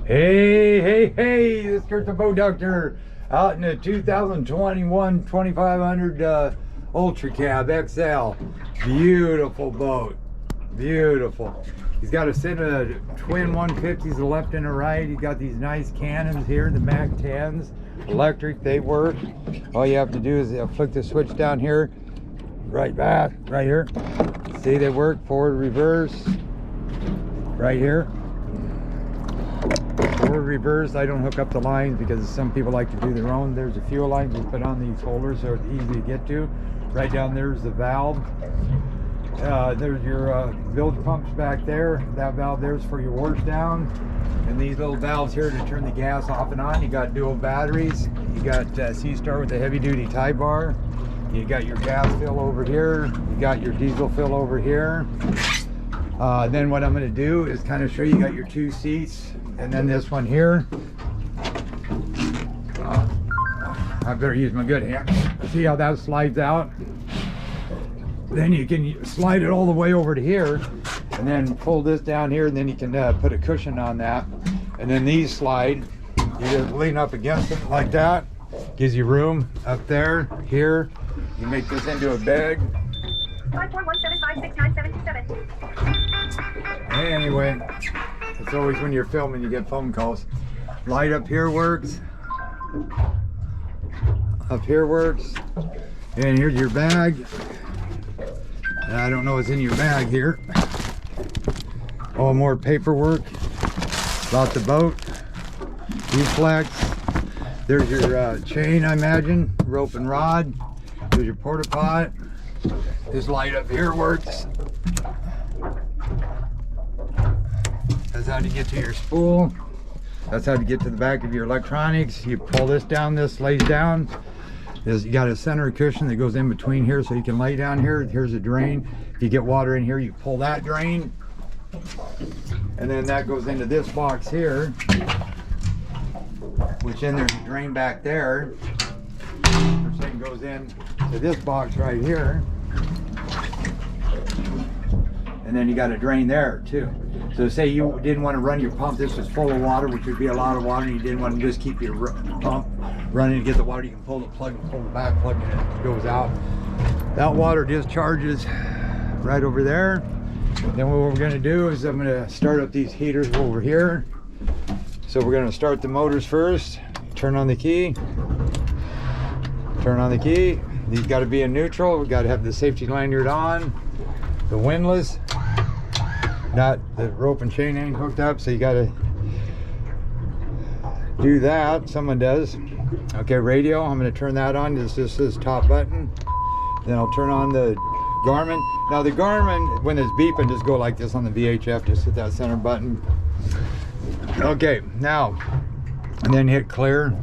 Hey, this is Kurt the Boat Doctor out in the 2021 2500 Ultracab XL. Beautiful boat, beautiful. He's got a set of twin 150s, the left and the right. He's got these nice cannons here, the Mac 10s, electric, they work. All you have to do is flick the switch down here, right back, right here. See, they work, forward, reverse, right here. Forward, reverse. I don't hook up the lines because some people like to do their own. There's a fuel line we put on these holders so it's easy to get to. Right down there's the valve. There's your bilge pumps back there. That valve there's for your wash down. And these little valves here to turn the gas off and on. You got dual batteries. You got C-Star with a heavy duty tie bar. You got your gas fill over here. You got your diesel fill over here. Then what I'm going to do is kind of show you got your two seats, and then this one here. I better use my good hand. See how that slides out? Then you can slide it all the way over to here, and then pull this down here, and then you can put a cushion on that. And then these slide. You just lean up against it like that. Gives you room up there, here. You make this into a bag. 541756977. Anyway, it's always when you're filming you get phone calls. Light up here works. Up here works. And here's your bag. And I don't know what's in your bag here. Oh, more paperwork about the boat. Reflex. There's your chain, I imagine. Rope and rod. There's your porta pot. This light up here works. That's how to get to your spool. That's how to get to the back of your electronics. You pull this down, this lays down. You got a center cushion that goes in between here so you can lay down here. Here's a drain. If you get water in here, you pull that drain. And then that goes into this box here, which then there's a drain back there. Which then goes in to this box right here. And then you got a drain there too. So say you didn't want to run your pump, this was full of water, which would be a lot of water, and you didn't want to just keep your pump running to get the water, you can pull the plug and pull the back plug and it goes out. That water discharges right over there. Then what we're going to do is I'm going to start up these heaters over here. So we're going to start the motors first. Turn on the key. Turn on the key. These got to be in neutral. We've got to have the safety lanyard on. The windlass. Not the rope and chain ain't hooked up, so you got to do that. Someone does. Okay, radio. I'm going to turn that on. This is top button. Then I'll turn on the Garmin. Now the Garmin, when it's beeping, just go like this on the VHF. Just hit that center button. Okay, now, and then hit clear.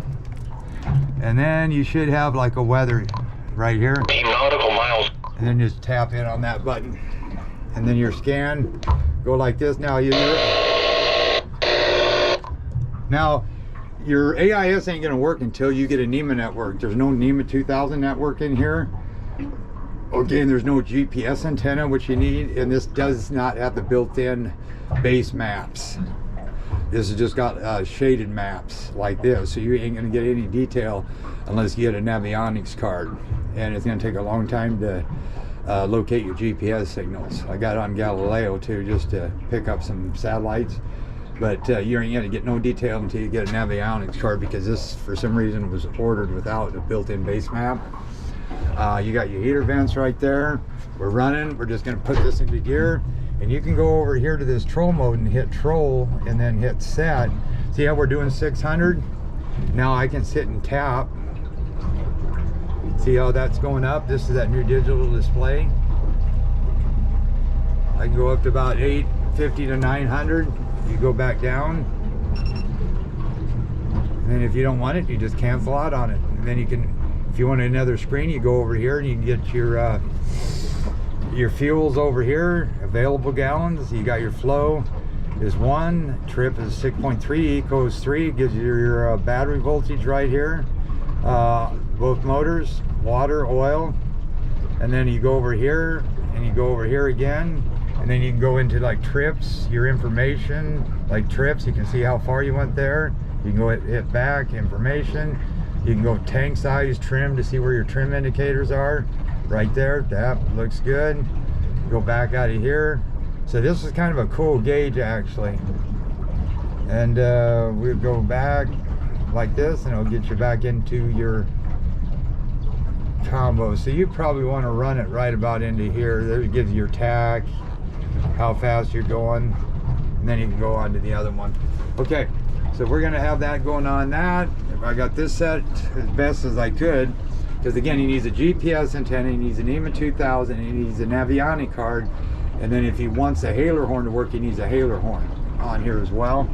And then you should have like a weather right here. 8 nautical miles. And then just tap in on that button. And then your scan, go like this. Now your AIS ain't gonna work until you get a NEMA network. There's no NEMA 2000 network in here. Okay, and there's no GPS antenna, which you need, and this does not have the built-in base maps. This has just got shaded maps like this, so you ain't gonna get any detail unless you get a Navionics card, and it's gonna take a long time to locate your GPS signals. I got on Galileo too, just to pick up some satellites, but you ain't gonna get no detail until you get a Navionics card, because this, for some reason, was ordered without a built-in base map. You got your heater vents right there. We're running. We're just gonna put this into gear. And you can go over here to this troll mode and hit troll and then hit set. See how we're doing 600? Now I can sit and tap. See how that's going up? This is that new digital display. I can go up to about 850 to 900. You go back down. And then if you don't want it, you just cancel out on it. And then you can, if you want another screen, you go over here and you can get your fuels over here, available gallons. You got your flow is 1, trip is 6.3, eco is 3. It gives you your battery voltage right here. Both motors, water, oil. And then you go over here and you go over here again And then you can go into like trips, your information, like trips, you can see how far you went there. You can go hit back, information. You can go tank size, trim to see where your trim indicators are. Right there, that looks good. Go back out of here. So this is kind of a cool gauge actually. And we'll go back like this and it'll get you back into your combo. So you probably want to run it right about into here. There it gives you your tack, how fast you're going, and then you can go on to the other one. Okay, so we're gonna have that going on that. I got this set as best as I could, because again, he needs a GPS antenna, he needs an EMA 2000, he needs an Aviani card, and then if he wants a hailer horn to work, he needs a hailer horn on here as well.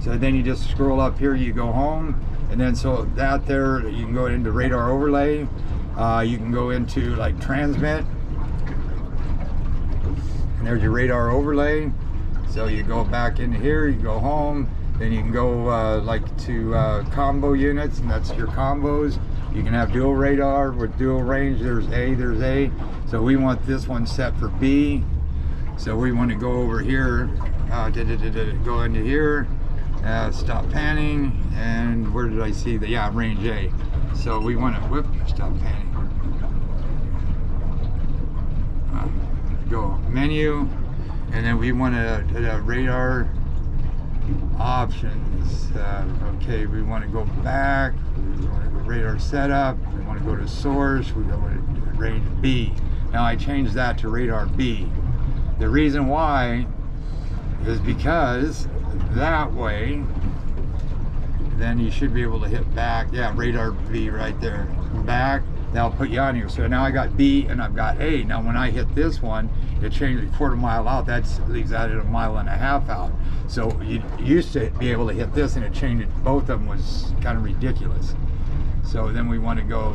So then you just scroll up here, you go home, and then so that there, you can go into radar overlay, you can go into like transmit, and there's your radar overlay. So you go back into here, you go home, then you can go like to combo units, and that's your combos. You can have dual radar with dual range. There's A. So we want this one set for B. So we want to go over here, go into here, stop panning, and where did I see the, yeah, range A. So we want to, stop panning. Go menu, and then we want to radar options. Okay, we want to go back, we want to go radar setup, we want to go to source, we go to range B. Now I changed that to radar B. The reason why is because that way then you should be able to hit back. Yeah, radar B right there, back. That'll put you on here. So now I got B and I've got A. Now when I hit this one, it changed a quarter mile out. That leaves that at 1.5 miles out. So you used to be able to hit this and it changed it. Both of them was kind of ridiculous. So then we want to go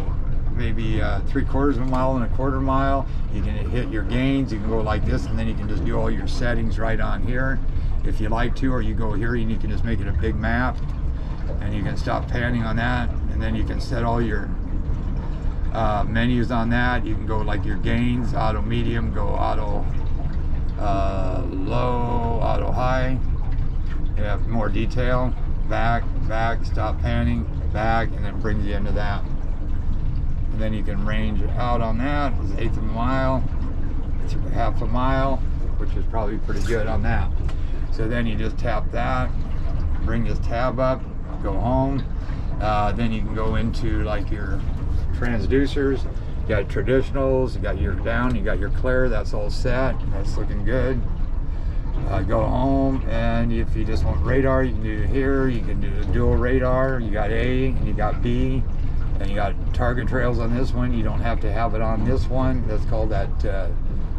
maybe 3/4 of a mile and 1/4 mile. You can hit your gains. You can go like this, and then you can just do all your settings right on here if you like to, or you go here and you can just make it a big map, and you can stop panning on that, and then you can set all your menus on that. You can go like your gains, auto medium, go auto low, auto high. You have more detail, back, stop panning, back, and then brings you into that. And then you can range out on that. It's 1/8 of a mile, it's 1/2 a mile, which is probably pretty good on that. So then you just tap that, bring this tab up, go home. Then you can go into like your transducers. You got traditionals, you got your down, you got your clear, that's all set, that's looking good. Go home, and if you just want radar, you can do it here. You can do the dual radar. You got A and you got B, and you got target trails on this one. You don't have to have it on this one. That's called that,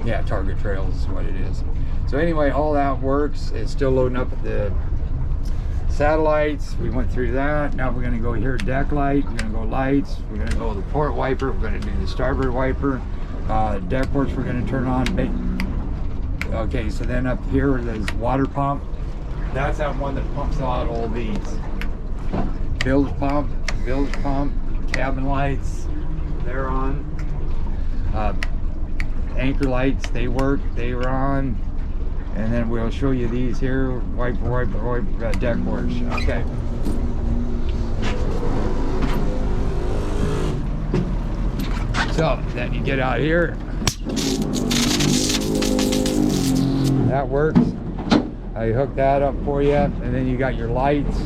yeah, target trails is what it is. So anyway, all that works. It's still loading up at the satellites. We went through that. Now we're going to go here, deck light. We're going to go lights. We're going to go to the port wiper. We're going to do the starboard wiper. Deck ports we're going to turn on. Okay, so then up here there's water pump. That's that one that pumps out all these. Bilge pump, cabin lights, they're on. Anchor lights, they work, they are on. And then we'll show you these here, wiper, deck ports. Okay. So then you get out here. That works. I hook that up for you, and then you got your lights.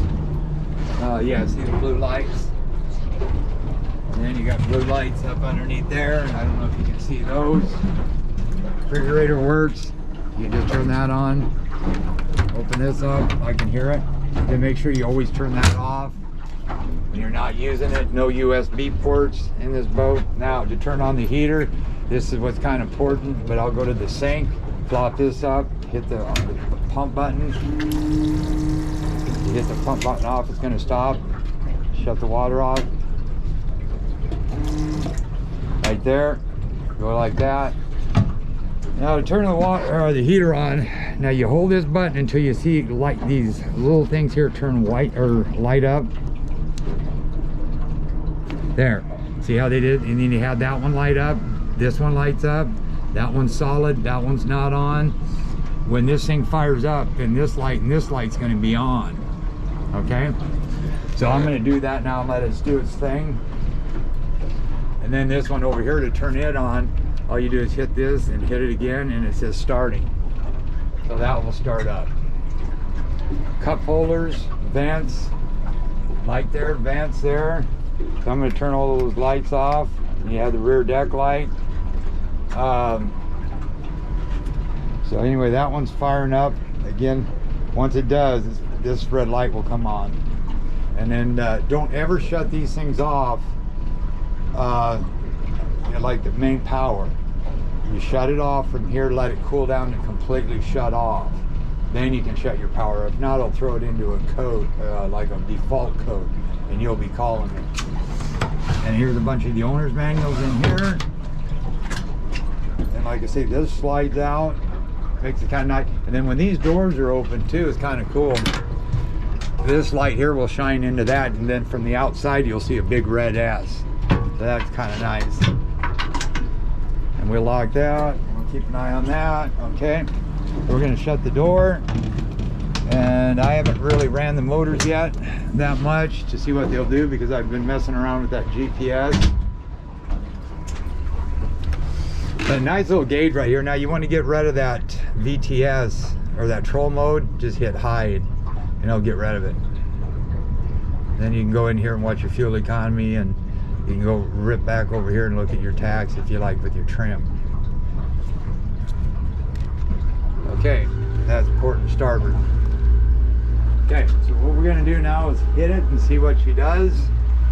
Yeah, see the blue lights? And then you got blue lights up underneath there. I don't know if you can see those. Refrigerator works. You can just turn that on. Open this up. I can hear it. Then make sure you always turn that off when you're not using it. No USB ports in this boat. Now, to turn on the heater, this is what's kind of important, but I'll go to the sink. Flop this up, hit the pump button. You hit the pump button off, it's going to stop. Shut the water off. Right there. Go like that. Now to turn the water or the heater on, now you hold this button until you see like these little things here turn white or light up. There. See how they did? And then you have that one light up. This one lights up. That one's solid, that one's not on. when this thing fires up, then this light and this light's going to be on. Okay, so I'm going to do that now and let it do its thing. And then this one over here, to turn it on, all you do is hit this and hit it again, and it says starting. So that will start up. Cup holders, vents, light there, vents there. So I'm going to turn all those lights off. You have the rear deck light. So anyway, that one's firing up. Again, once it does, this red light will come on. And then don't ever shut these things off like the main power. You shut it off from here, let it cool down and completely shut off. Then you can shut your power. If not, it'll throw it into a code, like a default code, and you'll be calling it. And here's a bunch of the owner's manuals in here. And like I say, this slides out, makes it kind of nice. And then when these doors are open too, it's kind of cool. This light here will shine into that, and then from the outside you'll see a big red S. So that's kind of nice. And we'll lock that. We'll keep an eye on that. Okay. We're going to shut the door. And I haven't really ran the motors yet that much to see what they'll do, because I've been messing around with that GPS. A nice little gauge right here. Now you want to get rid of that VTS or that troll mode, just hit hide and it'll get rid of it. Then you can go in here and watch your fuel economy, and you can go rip back over here and look at your tax if you like with your trim. Okay, that's port and starboard. Okay, so what we're going to do now is hit it and see what she does.